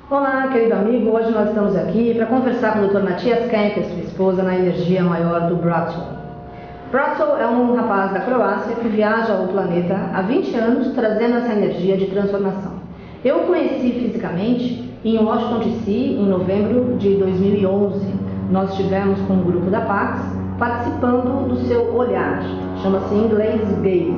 Olá, querido amigo. Hoje nós estamos aqui para conversar com o Dr. Mathias, que é sua esposa, na energia maior do Braco. Braco é um rapaz da Croácia que viaja ao planeta há 20 anos trazendo essa energia de transformação. Eu o conheci fisicamente em Washington, D.C., em novembro de 2011. Nós estivemos com um grupo da Pax participando do seu olhar. Chama-se em inglês gaze,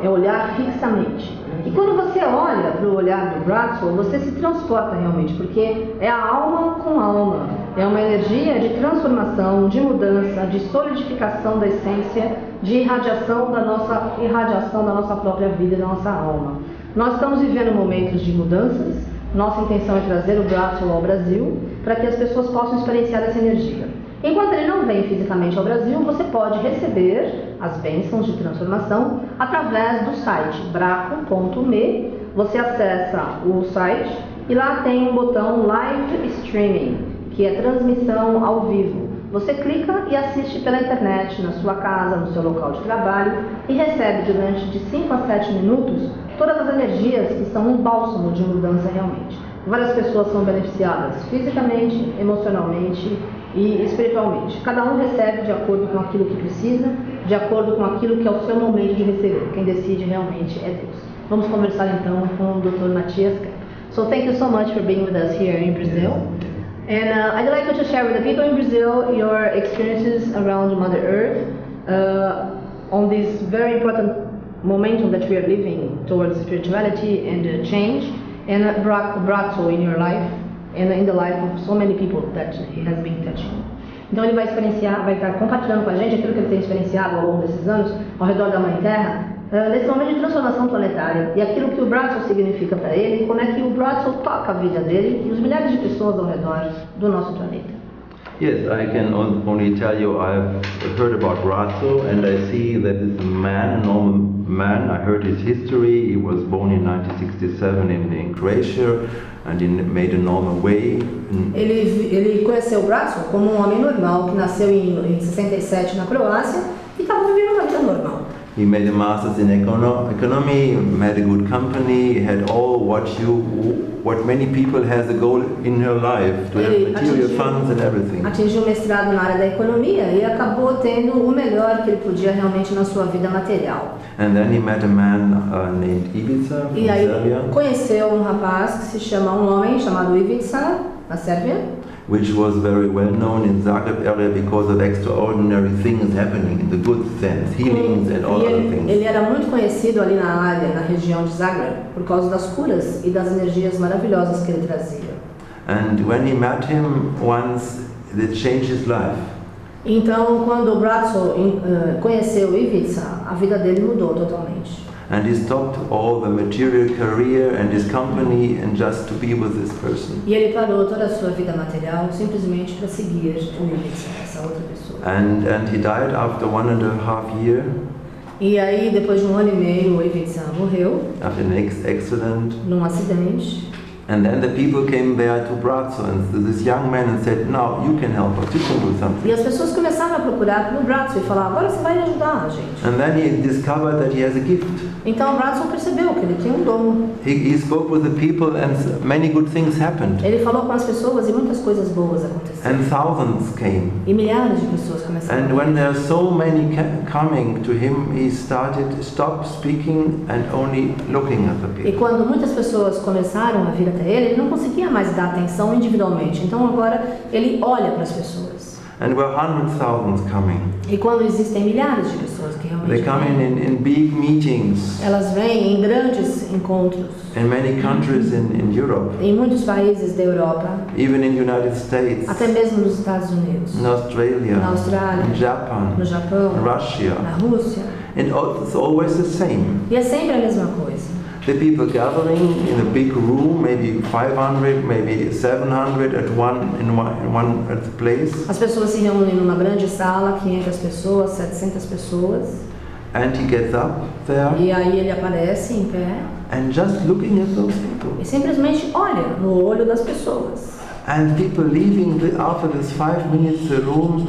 é olhar fixamente. E quando você olha para o olhar do Braco, você se transporta realmente, porque é a alma com alma. É uma energia de transformação, de mudança, de solidificação da essência, de irradiação da nossa própria vida e da nossa alma. Nós estamos vivendo momentos de mudanças. Nossa intenção é trazer o Braco ao Brasil para que as pessoas possam experienciar essa energia. Enquanto ele não vem fisicamente ao Brasil, você pode receber as bênçãos de transformação através do site braco.me. Você acessa o site e lá tem um botão Live Streaming, que é transmissão ao vivo. Você clica e assiste pela internet, na sua casa, no seu local de trabalho e recebe durante de 5 a 7 minutos todas as energias que são um bálsamo de mudança realmente. Várias pessoas são beneficiadas fisicamente, emocionalmente e espiritualmente. Cada um recebe de acordo com aquilo que precisa, de acordo com aquilo que é o seu momento de receber. Quem decide realmente é Deus. Vamos conversar então com o Dr. Mathias. So thank you so much for being with us here in Brazil. And I'd like you to share with the people in Brazil your experiences around Mother Earth on this very important momentum that we are living towards spirituality and change, and Braco in your life and in the life of so many people that he has been touching. Então ele vai estar compartilhando com a gente aquilo que ele tem experienciado ao longo desses anos ao redor da Mãe Terra, nesse momento de transformação planetária, e aquilo que o Braco significa para ele, como é que o Braco toca a vida dele e os milhares de pessoas ao redor do nosso planeta. Yes, I can only tell you I've heard about Braco, and I see that it's a man, a normal man. I heard his history. He was born in 1967 in Croatia, and he made a normal way. Ele conheceu o Braco como um homem normal que nasceu em 67 na Croácia e estava vivendo uma vida normal. He made a master's in economy, had a good company, had all what many people has a goal in her life, to have material funds and everything. Atingiu um mestrado na área da economia e acabou tendo o melhor que ele podia realmente na sua vida material. And then he met a man named Ivica from E aí Serbia, conheceu um rapaz que se chama, um homem chamado Ivica, na Sérvia, which was very well known in Zagreb area because of extraordinary things happening in the good sense, healings and all other things. Ele era muito conhecido ali na área, na região de Zagreb, por causa das curas e das energias maravilhosas que ele trazia. And when he met him once, it changed his life. Então, quando o Braco conheceu Ivica, a vida dele mudou totalmente. And he stopped all the material career and his company and just to be with this person. E ele parou toda a sua vida material simplesmente para seguir o Ivica, essa outra pessoa. And he died after 1.5 years. E aí, depois de 1 ano e meio, o Ivica morreu After an accident. num acidente. And then the people came there to Braco and this young man and said, "Now you can help us. You can do something." E as pessoas começaram a procurar pelo Braco e falar, agora você vai me ajudar, gente. And then he discovered that he has a gift. Então o Braco percebeu que ele tinha um dom. He spoke with the people and many good things happened. Ele falou com as pessoas e muitas coisas boas aconteceram. And thousands came. E milhares de pessoas começaram. And when there are so many coming to him, he stopped speaking and only looking at the E people. quando muitas pessoas começaram a vir até ele não conseguia mais dar atenção individualmente. Então agora ele olha para as pessoas. And there are 100,000 coming. E quando existem milhares de pessoas que realmente They come in big meetings elas vêm em grandes encontros in many countries in Europe, em muitos países da Europa, even in United States, até mesmo nos Estados Unidos, in Australia, na Austrália, in Japan, no Japão, in Russia. na Rússia. And it's always the same. E é sempre a mesma coisa. The people gathering in a big room, maybe 500, maybe 700 at one place. As pessoas se reúnem numa grande sala, 500 pessoas, 700 pessoas. And he gets up there E aí ele aparece em pé and just looking at those people. e simplesmente olha no olho das pessoas. And people leaving after this 5 minutes the room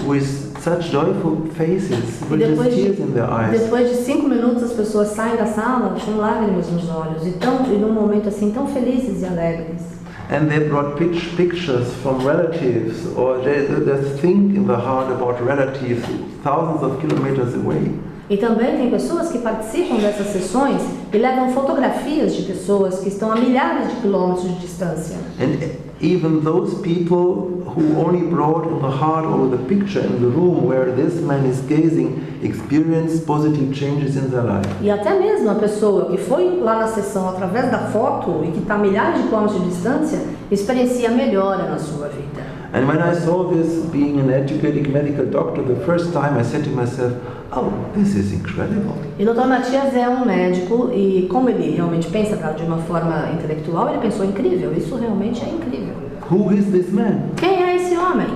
with such joyful faces, E with just tears in their eyes. depois de 5 minutos as pessoas saem da sala com lágrimas nos olhos e num momento assim tão felizes e alegres. And they brought pictures from relatives, or there's thing in the heart about relatives thousands of kilometers away. E também tem pessoas que participam dessas sessões e levam fotografias de pessoas que estão a milhares de quilômetros de distância. And even those people who only brought in the heart or the picture in the room where this man is gazing experience positive changes in their life. E até mesmo a pessoa que foi lá na sessão através da foto e que está a milhares de quilômetros de distância experiencia melhora na sua vida. And when I saw this, being an educated medical doctor, the first time I said to myself, oh, this is incredible. E o Dr. Mathias é um médico e como ele realmente pensa de uma forma intelectual, ele pensou incrível, isso realmente é incrível. Who is this man? Quem é esse homem?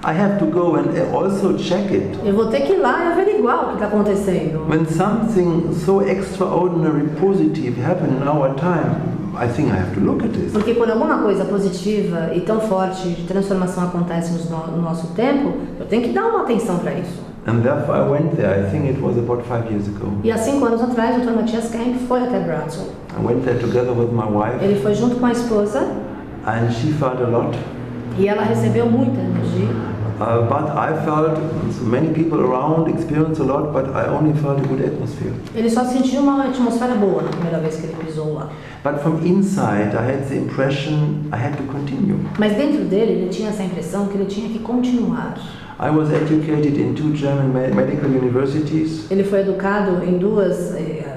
I have to go and also check it. Eu vou ter que ir lá e averiguar o que está acontecendo. When something so extraordinary positive happened in our time, I think I have to look at this. Porque quando alguma coisa positiva e tão forte de transformação acontece no nosso tempo, eu tenho que dar uma atenção para isso. And therefore I went there. I think it was about 5 years ago. E há 5 anos atrás, o Dr. Mathias Kemp foi até Bratzel. I went there together with my wife. Ele foi junto com a esposa. And she felt a lot. E ela recebeu muita energia. But I felt many people around experienced a lot, but I only felt a good atmosphere. Ele só sentiu uma atmosfera boa na primeira vez que ele pisou lá. But from inside, I had the impression I had to continue. Mas dentro dele, ele tinha essa impressão que ele tinha que continuar. I was educated in 2 German medical universities. Ele foi educado em 2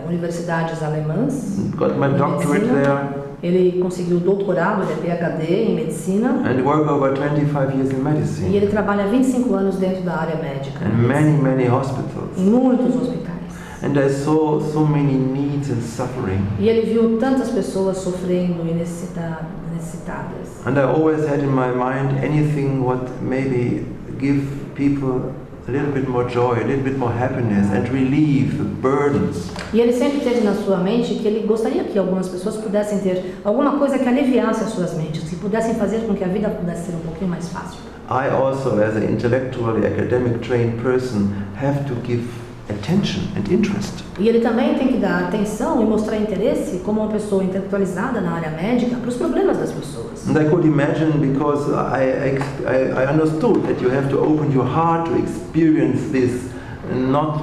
universidades alemãs. Got my doctorate there. Ele conseguiu doutorado, ele é PhD em medicina. And work over 25 years in E medicine. ele trabalha há 25 anos dentro da área médica. And many hospitals. Em muitos hospitais. And I saw so many needs and suffering. E ele viu tantas pessoas sofrendo e necessitadas. And I always had in my mind anything what maybe give people a little bit more joy, a little bit more happiness and relieve the burdens. E ele sempre teve na sua mente que ele gostaria que algumas pessoas pudessem ter alguma coisa que aliviasse as suas mentes, que pudessem fazer com que a vida pudesse ser um pouquinho mais fácil. I also, as an intellectually academic trained person, have to give attention and interest. E ele também tem que dar atenção e mostrar interesse como uma pessoa intelectualizada na área médica para os problemas das pessoas. And I could imagine, because I understood that you have to open your heart to experience this, and not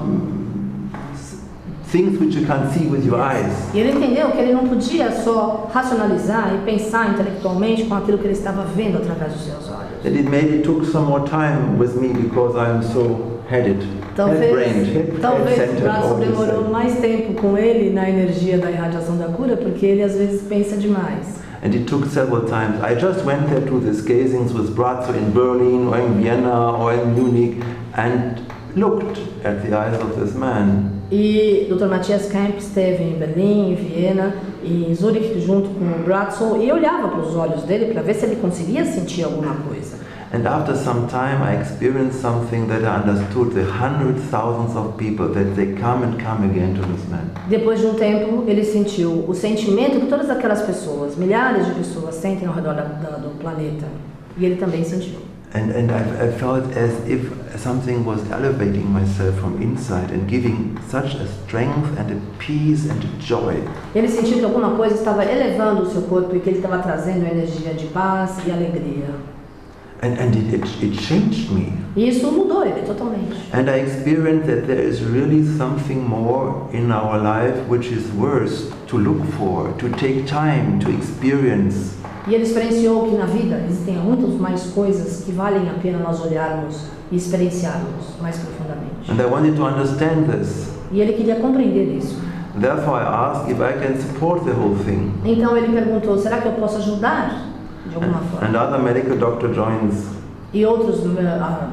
things which you can't see with your eyes. E ele entendeu que ele não podia só racionalizar e pensar intelectualmente com aquilo que ele estava vendo através dos seus olhos. That it maybe took some more time with me because I'm so headed. Talvez o braço demorou mais tempo com ele na energia da irradiação da cura, porque ele às vezes pensa demais. And it took several times. I just went there to these gazings with Bratzo in Berlin or in Vienna or in Munich and looked at the eyes of this man. E Dr. Mathias Kemp esteve em Berlim, em Viena e em Zurich junto com o Bratzo e olhava para os olhos dele para ver se ele conseguia sentir alguma coisa. And after some time I experienced something that I understood, the hundreds, thousands of people, that they come and come again to this man. Depois de um tempo, ele sentiu o sentimento que todas aquelas pessoas, milhares de pessoas, sentem ao redor do planeta. E ele também sentiu. And I felt as if something was elevating myself from inside and giving such a strength and a peace and a joy. Ele sentiu que alguma coisa estava elevando o seu corpo e que ele estava trazendo energia de paz e alegria. And it changed me. E isso mudou ele totalmente. And I experienced that there is really something more in our life which is worth to look for, to take time to experience. E ele experienciou que na vida existem muitas mais coisas que valem a pena nós olharmos e experienciarmos mais profundamente. And I wanted to understand this. E ele queria compreender isso. Therefore I asked if I can support the whole thing. Então ele perguntou, será que eu posso ajudar de alguma forma? And other medical doctor joins. E outros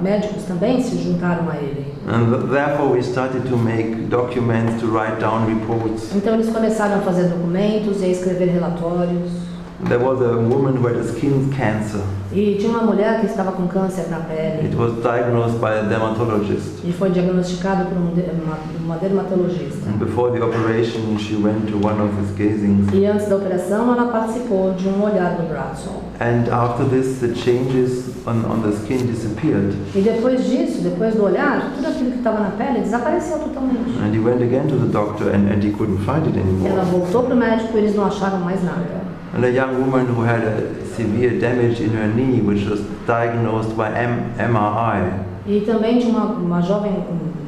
médicos também se juntaram a ele. And therefore we started to make documents, to write down reports. Então eles começaram a fazer documentos e a escrever relatórios. There was a woman who had a skin cancer. E tinha uma mulher que estava com câncer na pele. It was diagnosed by a dermatologist. E foi diagnosticado por uma dermatologista. And before the operation, she went to one of his gazings. E antes da operação, ela participou de um olhar do braço. And after this, the changes on the skin disappeared. E depois disso, depois do olhar, tudo aquilo que estava na pele desapareceu totalmente. And he went again to the doctor, and he couldn't find it anymore. Ela voltou para o médico e eles não acharam mais nada. And a young woman who had a severe damage in her knee, which was diagnosed by MRI. E também de uma jovem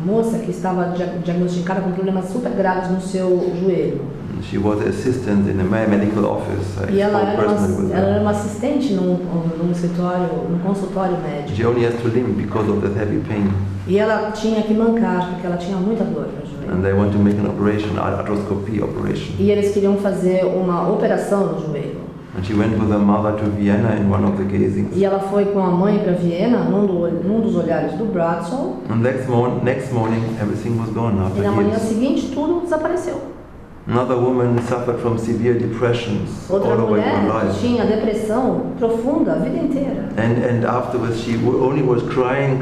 moça que estava diagnosticada com problemas super graves no seu joelho. She was an assistant in a medical office. E ela era uma assistente num consultório médico. She only has to limp because of that heavy pain. E ela tinha que mancar porque ela tinha muita dor no joelho. And they want to make an operation, arthroscopy operation. E eles queriam fazer uma operação no joelho. And she went with her mother to Vienna in one of the gazings. E ela foi com a mãe para Viena num dos olhares do Bradshaw. And next morning everything was gone after E na manhã years. seguinte tudo desapareceu. Another woman suffered from severe depressions Outra all the way mulher in her life. tinha depressão profunda a vida inteira. And afterwards she only was crying,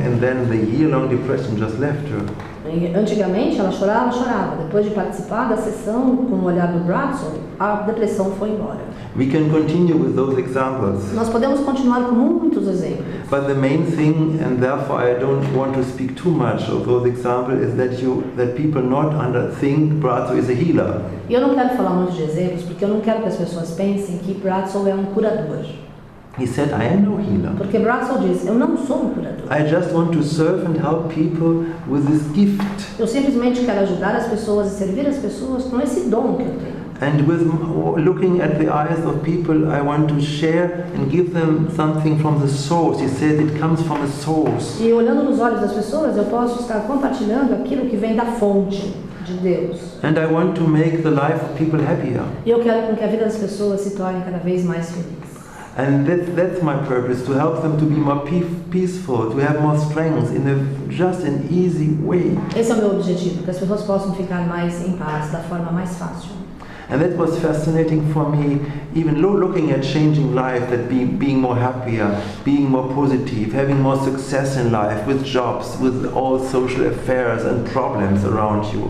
and then the year-long depression just left her. E antigamente ela chorava. Depois de participar da sessão com o olhar do Bradshaw, a depressão foi embora. We can continue with those examples. Nós podemos continuar com muitos exemplos. But the main thing, and therefore I don't want to speak too much of those examples, is that people not think Bradshaw is a healer. E eu não quero falar muito de exemplos, porque eu não quero que as pessoas pensem que Bradshaw é um curador. He said, I am no healer. Porque Bradshaw diz, eu não sou um curador. I just want to serve and help people with this gift. Eu simplesmente quero ajudar as pessoas e servir as pessoas com esse dom que eu tenho. And with looking at the eyes of people, I want to share and give them something from the source. He said it comes from a source. E olhando nos olhos das pessoas, eu posso estar compartilhando aquilo que vem da fonte de Deus. And I want to make the life of people happier. E eu quero com que a vida das pessoas se torne cada vez mais feliz. And that's my purpose, to help them to be more peaceful, to have more strength in just an easy way. Esse é o meu objetivo, que as pessoas possam ficar mais em paz, da forma mais fácil. And that was fascinating for me, even looking at changing life, that being more happier, being more positive, having more success in life, with jobs, with all social affairs and problems around you.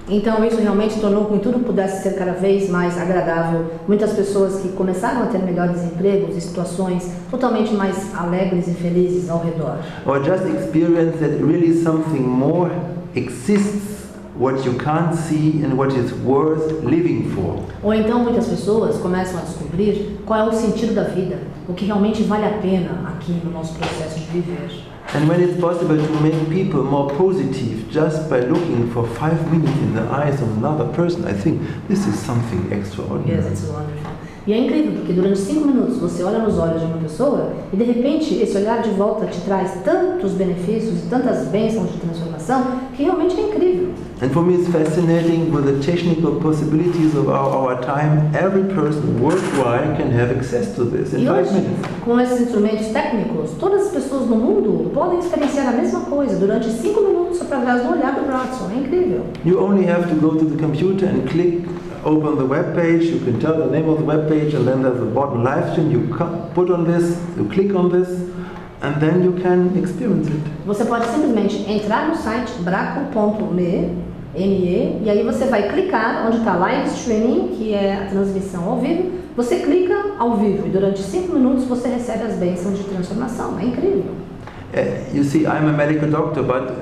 Então isso realmente tornou com que tudo pudesse ser cada vez mais agradável. Muitas pessoas que começaram a ter melhores empregos e situações totalmente mais alegres e felizes ao redor. Or just experience that really something more exists, what you can't see and what is worth living for. Ou então muitas pessoas começam a descobrir qual é o sentido da vida, o que realmente vale a pena aqui no nosso processo de viver. And when it's possible to make people more positive just by looking for 5 minutes in the eyes of another person, I think this is something extraordinary. Yes, it's wonderful. E é incrível, porque durante 5 minutos você olha nos olhos de uma pessoa e de repente esse olhar de volta te traz tantos benefícios e tantas bênçãos de transformação que realmente é incrível. And for me it's fascinating with the technical possibilities of our time. Every person worldwide can have access to this in 5 minutes. Com esses instrumentos técnicos, todas as pessoas no mundo podem experienciar a mesma coisa durante 5 minutos através do olhar do Bradshaw. É incrível. You only have to go to the computer and open the web page. You can tell the name of the web page, and then there's a button live stream. You put on this, you click on this, and then you can experience it. Você pode simplesmente entrar no site braco.me e aí você vai clicar onde está live streaming, que é a transmissão ao vivo. Você clica ao vivo e durante 5 minutos você recebe as bênçãos de transformação. É incrível. You see, I'm a medical doctor, but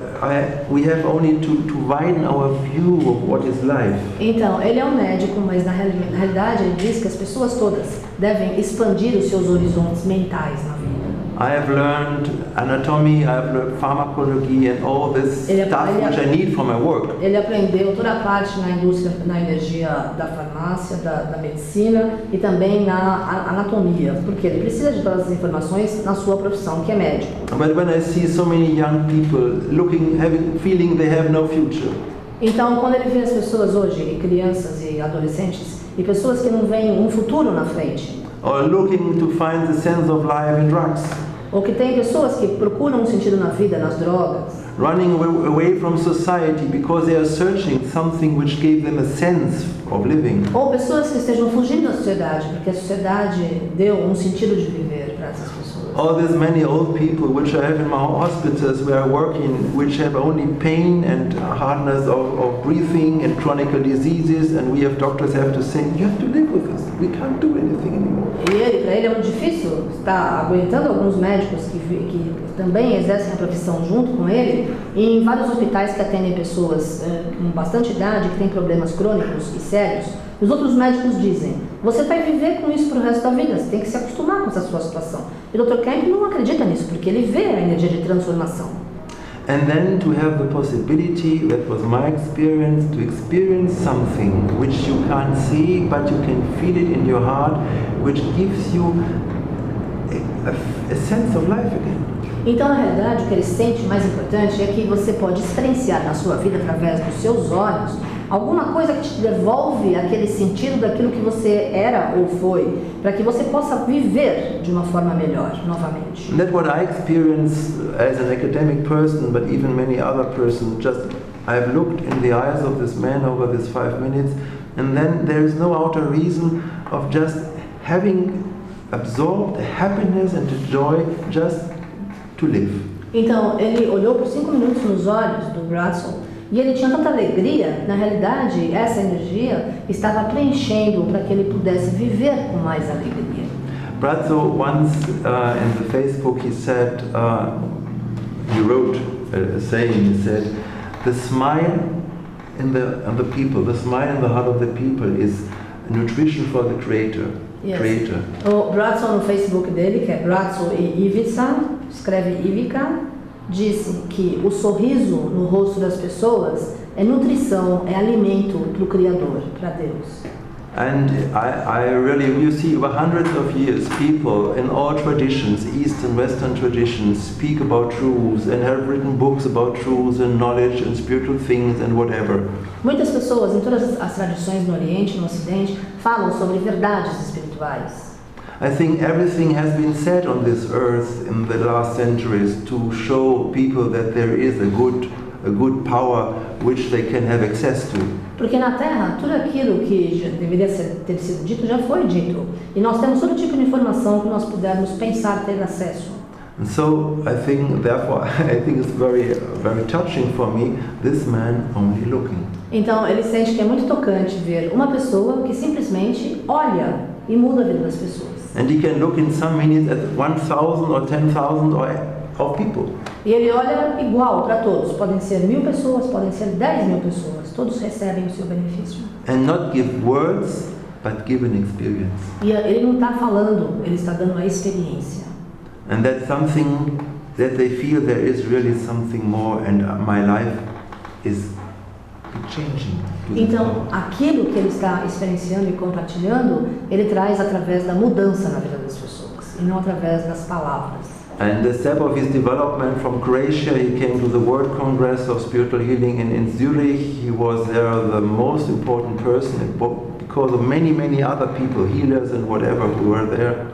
we have only to widen our view of what is life. Então, ele é um médico, mas na realidade ele diz que as pessoas todas devem expandir os seus horizontes mentais na vida. I have learned anatomy, I have learned pharmacology and all this stuff which I need for my work. Ele aprendeu toda a parte na indústria, na energia da farmácia, da medicina e também na anatomia, porque ele precisa de todas as informações na sua profissão, que é médico. But when I see so many young people feeling they have no future. Então, quando ele vê as pessoas hoje, crianças e adolescentes, e pessoas que não veem um futuro na frente, or looking to find the sense of life in drugs, ou que tem pessoas que procuram um sentido na vida nas drogas, running away from society because they are searching something which gave them a sense of living, ou pessoas que estejam fugindo da sociedade porque a sociedade deu um sentido de viver para essas pessoas. All these many old people which I have in my hospitals where I work in, which have only pain and hardness of breathing and chronic diseases, and we have doctors have to say, you have to live with this. We can't do anything anymore. E para ele é muito difícil estar aguentando alguns médicos que também exercem a profissão junto com ele, e em vários hospitais que atendem pessoas com bastante idade, que têm problemas crônicos e sérios, E os outros médicos dizem, você vai viver com isso para o resto da vida, você tem que se acostumar com essa sua situação. E o Dr. Kemp não acredita nisso, porque ele vê a energia de transformação. And then to have the possibility, that was my experience, to experience something which you can't see, but you can feel it in your heart, which gives you a sense of life again. Então, na realidade, o que ele sente mais importante é que você pode experienciar na sua vida, através dos seus olhos, alguma coisa que te devolve aquele sentido daquilo que você era ou foi, para que você possa viver de uma forma melhor, novamente. And that's what I experienced as an academic person, but even many other persons. Just I've looked in the eyes of this man over these 5 minutes, and then there is no outer reason of just having absorbed happiness and joy just to live. Então, ele olhou por 5 minutos nos olhos do Bratzel e ele tinha tanta alegria. Na realidade, essa energia estava preenchendo para que ele pudesse viver com mais alegria. Bratzel once in the Facebook he said, he wrote a saying, he said, the smile in the people, the smile in the heart of the people is nutrition for the creator. Yes. Creator. O Bratzel no Facebook dele, que é Bratzel e Ivica, escreve Ivica, disse que o sorriso no rosto das pessoas é nutrição, é alimento para o Criador, para Deus. And I really, you see, over hundreds of years, people in all traditions, East and Western traditions, speak about truths and have written books about truths and knowledge and spiritual things and whatever. Muitas pessoas em todas as tradições no Oriente e no Ocidente falam sobre verdades espirituais. I think everything has been said on this earth in the last centuries to show people that there is a good power which they can have access to. Porque na Terra, tudo aquilo que deveria ter sido dito já foi dito. E nós temos todo tipo de informação que nós pudermos pensar ter acesso. And so I think, therefore, I think it's very, very touching for me, this man only looking. Então ele sente que é muito tocante ver uma pessoa que simplesmente olha e muda a vida das pessoas. And he can look in some minutes at 1,000 or 10,000 of people. E ele olha igual para todos. Podem ser 1.000 pessoas, podem ser 10.000 pessoas. Todos recebem o seu benefício. And not give words, but give an experience. E ele não está falando, ele está dando a experiência. And that's something that they feel there is really something more, and my life is changing. Então, aquilo que ele está experienciando e compartilhando, ele traz através da mudança na vida das pessoas, e não através das palavras. And the step of his development from Croatia, he came to the World Congress of Spiritual Healing in Zurich. He was there the most important person because of many other people, healers and whatever, who were there.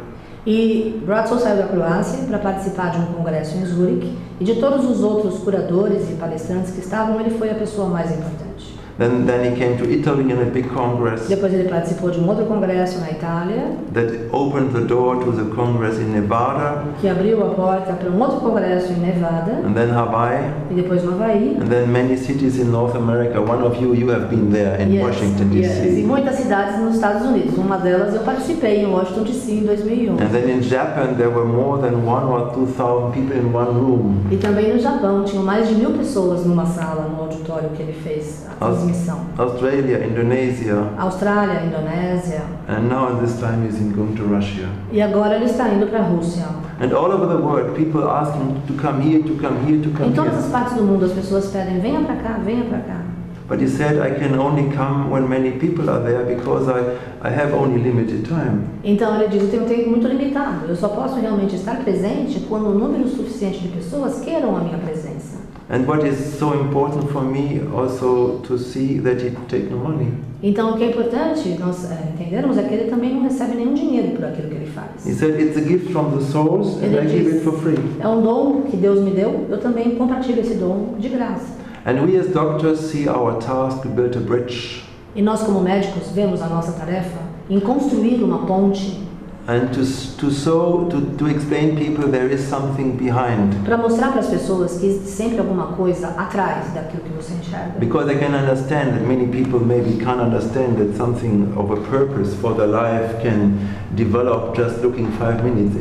E Bratzel saiu da Croácia para participar de um congresso em Zurique, e de todos os outros curadores e palestrantes que estavam, ele foi a pessoa mais importante. Then he came to Italy in a big congress. Depois ele participou de um outro congresso na Itália, That opened the door to the congress in Nevada. que abriu a porta para um outro congresso em Nevada, And then Hawaii. e depois no Havaí. And then many cities in North America. One of you have been there in Washington Yes. E D.C. muitas cidades nos Estados Unidos. Uma delas eu participei em Washington D.C. em 2001. And then in Japan there were more than 1,000 or 2,000 people in one room. E também no Japão tinham mais de 1.000 pessoas numa sala, no auditório que ele fez a transmissão. Australia, Indonesia, Austrália, Indonésia. and now at this time he's going to Russia. E agora ele está indo para a Rússia. And all over the world, people ask him to come here, to come here, to come Em todas here. as partes do mundo as pessoas pedem, venha para cá, venha para cá. But he said, I can only come when many people are there because I have only limited time. Então ele diz, eu tenho um tempo muito limitado. Eu só posso realmente estar presente quando um número suficiente de pessoas queiram a minha presença. And what is so important for me also to see that he take no money. Então o que é importante nós entendermos é que ele também não recebe nenhum dinheiro por aquilo que ele faz. He said, it's a gift from the source and Ele I give diz, it for free. é um dom que Deus me deu, eu também compartilho esse dom de graça. And we as doctors see our task to build a bridge E nós como médicos vemos a nossa tarefa em construir uma ponte and to explain people there is something behind. para mostrar para as pessoas que existe sempre alguma coisa atrás daquilo que você enxerga. Because I can understand that many people maybe can't understand that something of a purpose for their life can develop just looking 5 minutes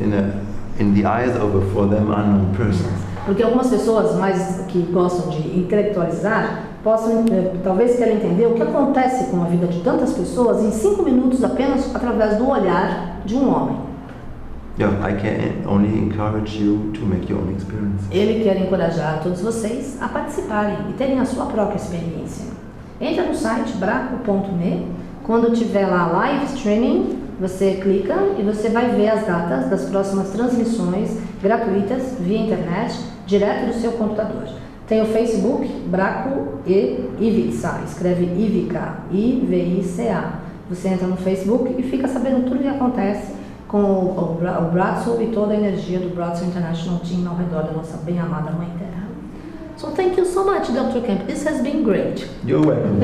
in the eyes of for them unknown persons. Porque algumas pessoas mais que gostam de intelectualizar possam, talvez queiram entender o que acontece com a vida de tantas pessoas em 5 minutos apenas através do olhar de um homem. Yeah, I can only encourage you to make your own experience. Ele quer encorajar todos vocês a participarem e terem a sua própria experiência. Entra no site braco.me, quando tiver lá live streaming, você clica e você vai ver as datas das próximas transmissões gratuitas via internet, direto do seu computador. Tem o Facebook, Braco e Ivica, escreve Ivica, I-V-I-C-A. Você entra no Facebook e fica sabendo tudo o que acontece com o Bratzel e toda a energia do Bratzel International Team ao redor da nossa bem amada Mãe Terra. So thank you so much, Dr. Kemp. This has been great. You're welcome.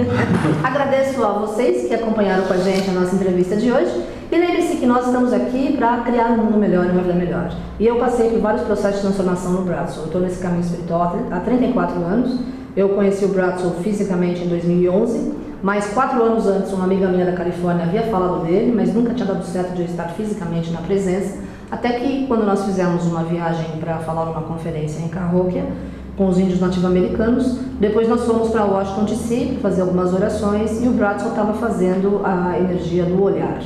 Agradeço a vocês que acompanharam com a gente a nossa entrevista de hoje. E lembre-se que nós estamos aqui para criar um mundo melhor e uma vida melhor. E eu passei por vários processos de transformação no Bratzel. Eu estou nesse caminho espiritual há 34 anos. Eu conheci o Bratzel fisicamente em 2011. Mas 4 anos antes, uma amiga minha da Califórnia havia falado dele, mas nunca tinha dado certo de eu estar fisicamente na presença. Até que, quando nós fizemos uma viagem para falar numa conferência em Cahokia, com os índios nativo-americanos, depois nós fomos para Washington DC para fazer algumas orações e o Bratzel estava fazendo a energia do olhar.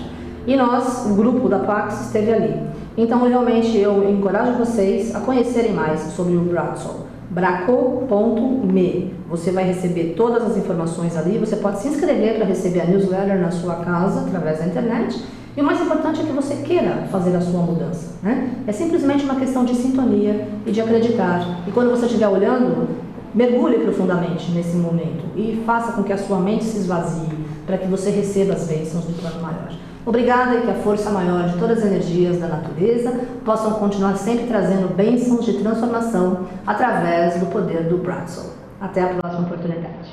E nós, o grupo da Pax, esteve ali. Então, realmente, eu encorajo vocês a conhecerem mais sobre o Bratzel. Braco.me. Você vai receber todas as informações ali, você pode se inscrever para receber a newsletter na sua casa, através da internet, e o mais importante é que você queira fazer a sua mudança, né? É simplesmente uma questão de sintonia e de acreditar, e quando você estiver olhando, mergulhe profundamente nesse momento e faça com que a sua mente se esvazie, para que você receba as bênçãos do plano maior. Obrigada e que a força maior de todas as energias da natureza possam continuar sempre trazendo bênçãos de transformação através do poder do Bratzel. Até a próxima oportunidade.